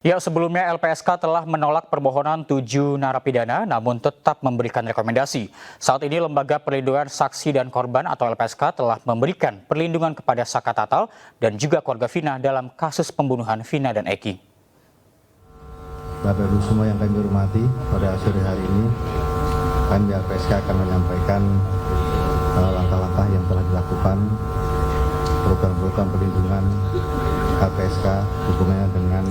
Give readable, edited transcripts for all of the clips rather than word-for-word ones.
Ya, sebelumnya LPSK telah menolak permohonan 7 narapidana namun tetap memberikan rekomendasi. Saat ini Lembaga Perlindungan Saksi dan Korban atau LPSK telah memberikan perlindungan kepada Saka Tatal dan juga keluarga Vina dalam kasus pembunuhan Vina dan Eki. Bapak Ibu semua yang kami hormati, pada sore hari ini kami LPSK akan menyampaikan langkah-langkah yang telah dilakukan, program-program perlindungan LPSK hubungannya dengan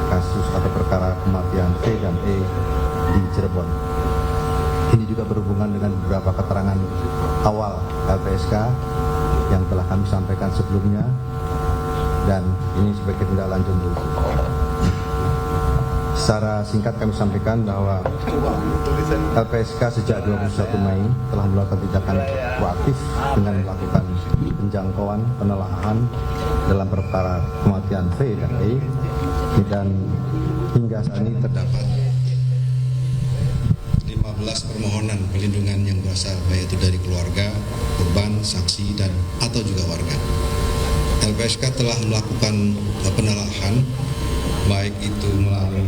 kasus atau perkara kematian V dan E di Cirebon. Ini juga berhubungan dengan beberapa keterangan awal LPSK yang telah kami sampaikan sebelumnya, dan ini sebagai tindak lanjut. Secara singkat kami sampaikan bahwa LPSK sejak 21 Mei telah melakukan tindakan proaktif dengan melakukan penjangkauan, penelaahan dalam perkara kematian V dan E, dan hingga saat ini terdapat 15 permohonan perlindungan yang berasal baik itu dari keluarga, korban, saksi, dan atau juga warga. LPSK telah melakukan penelaahan baik itu melalui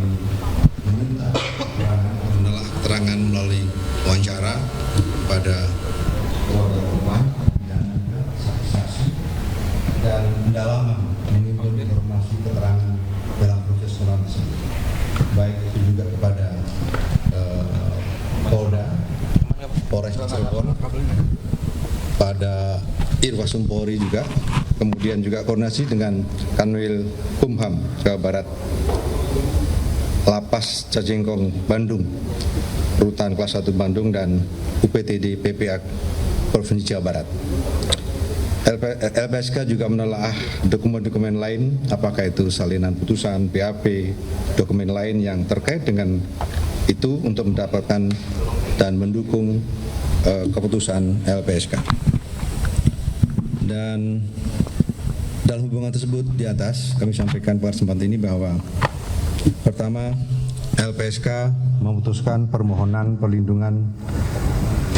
menelaah keterangan melalui wawancara pada keluarga korban dan saksi-saksi, dan pendalaman menimbun informasi keterangan dalam proses penelaahan tersebut, baik itu juga kepada Polres Cirebon, pada Irwasum Polri juga, kemudian juga koordinasi dengan Kanwil Kumham Jawa Barat, Lapas Cajengkong Bandung, Rutan Kelas 1 Bandung, dan UPTD PPA Provinsi Jawa Barat. LPSK juga menelaah dokumen-dokumen lain, apakah itu salinan putusan, BAP, dokumen lain yang terkait dengan itu untuk mendapatkan dan mendukung keputusan LPSK. Dan dalam hubungan tersebut di atas kami sampaikan pada kesempatan ini bahwa pertama, LPSK memutuskan permohonan perlindungan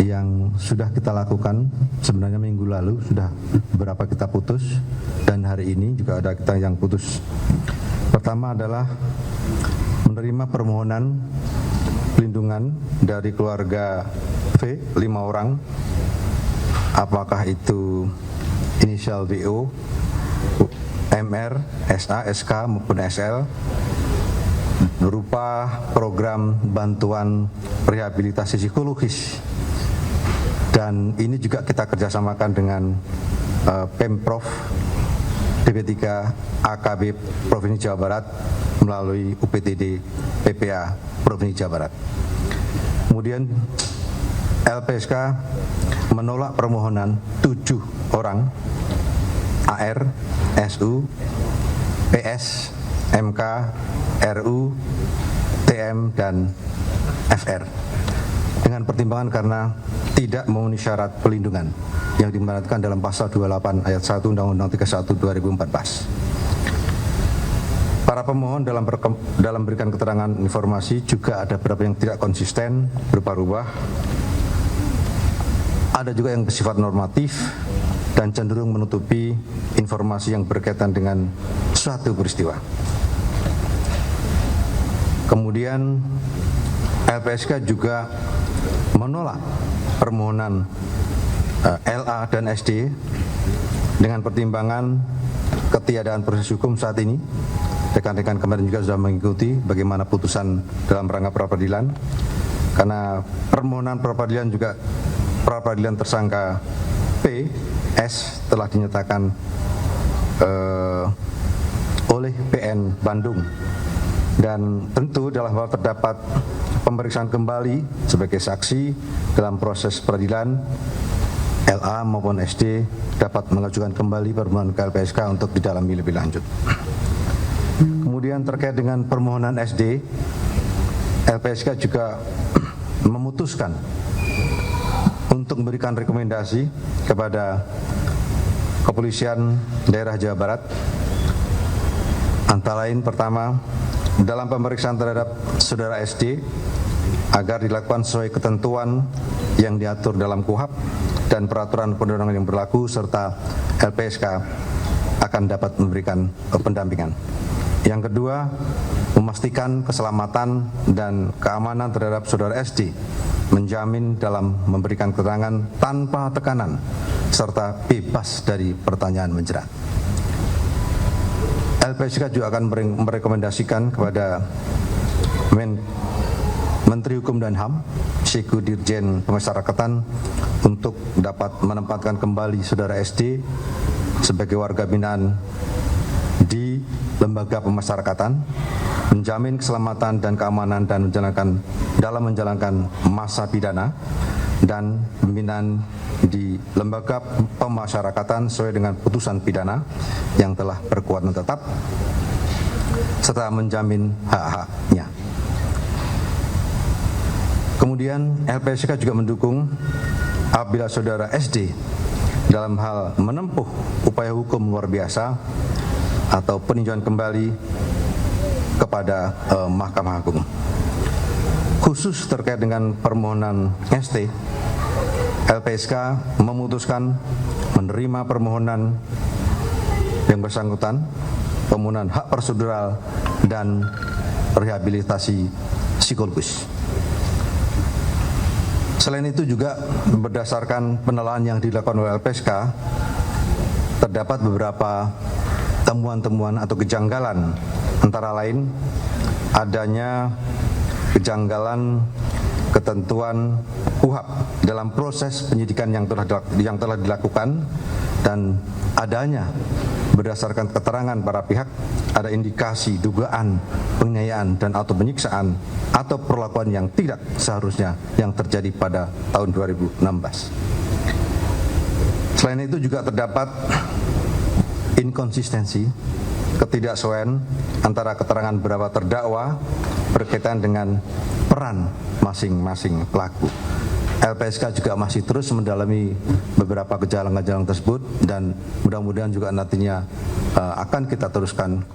yang sudah kita lakukan sebenarnya minggu lalu, sudah beberapa kita putus, dan hari ini juga ada kita yang putus. Pertama adalah menerima permohonan perlindungan dari keluarga V, 5 orang, apakah itu inisial BO, MR, SA, SK maupun SL, berupa program bantuan rehabilitasi psikologis. Dan ini juga kita kerjasamakan dengan Pemprov DP3 AKB Provinsi Jawa Barat melalui UPTD PPA Provinsi Jawa Barat. Kemudian LPSK menolak permohonan 7 orang AR, SU, PS, MK, RU, TM, dan FR dengan pertimbangan karena tidak memenuhi syarat pelindungan yang dimaratkan dalam pasal 28 ayat 1 Undang-Undang 31 2014. Para pemohon dalam berikan keterangan informasi juga ada beberapa yang tidak konsisten, berubah-ubah. Ada juga yang bersifat normatif dan cenderung menutupi informasi yang berkaitan dengan suatu peristiwa. Kemudian LPSK juga menolak permohonan LA dan SD dengan pertimbangan ketiadaan proses hukum saat ini. Rekan-rekan kemarin juga sudah mengikuti bagaimana putusan dalam rangka pra-peradilan, karena permohonan pra-peradilan juga pra-peradilan tersangka P, S telah dinyatakan oleh PN Bandung, dan tentu dalam hal terdapat pemeriksaan kembali sebagai saksi dalam proses peradilan, LA maupun SD dapat mengajukan kembali permohonan ke LPSK untuk didalami lebih lanjut. Kemudian terkait dengan permohonan SD, LPSK juga memutuskan untuk memberikan rekomendasi kepada Kepolisian Daerah Jawa Barat, antara lain pertama, dalam pemeriksaan terhadap saudara SD agar dilakukan sesuai ketentuan yang diatur dalam KUHP dan peraturan perundangan yang berlaku, serta LPSK akan dapat memberikan pendampingan. Yang kedua, memastikan keselamatan dan keamanan terhadap saudara SD, menjamin dalam memberikan keterangan tanpa tekanan, serta bebas dari pertanyaan menjerat. LPSK juga akan merekomendasikan kepada Menteri Hukum dan HAM, selaku Dirjen Pemasyarakatan, untuk dapat menempatkan kembali saudara SD sebagai warga binaan di lembaga pemasyarakatan, menjamin keselamatan dan keamanan dan menjalankan masa pidana dan pembinaan di lembaga pemasyarakatan sesuai dengan putusan pidana yang telah berkekuatan tetap, serta menjamin hak-haknya. Kemudian LPSK juga mendukung apabila saudara SD dalam hal menempuh upaya hukum luar biasa atau peninjauan kembali kepada Mahkamah Agung. Khusus terkait dengan permohonan ST, LPSK memutuskan menerima permohonan yang bersangkutan, permohonan hak prosedural dan rehabilitasi psikologis. Selain itu juga berdasarkan penelitian yang dilakukan oleh LPSK, terdapat beberapa temuan-temuan atau kejanggalan, antara lain adanya kejanggalan ketentuan KUHP dalam proses penyidikan yang telah dilakukan, dan adanya berdasarkan keterangan para pihak ada indikasi dugaan penganiayaan dan atau penyiksaan atau perlakuan yang tidak seharusnya yang terjadi pada tahun 2016. Selain itu juga terdapat inkonsistensi, ketidaksesuaian antara keterangan beberapa terdakwa berkaitan dengan peran masing-masing pelaku. LPSK juga masih terus mendalami beberapa kejanggalan-kejanggalan tersebut, dan mudah-mudahan juga nantinya akan kita teruskan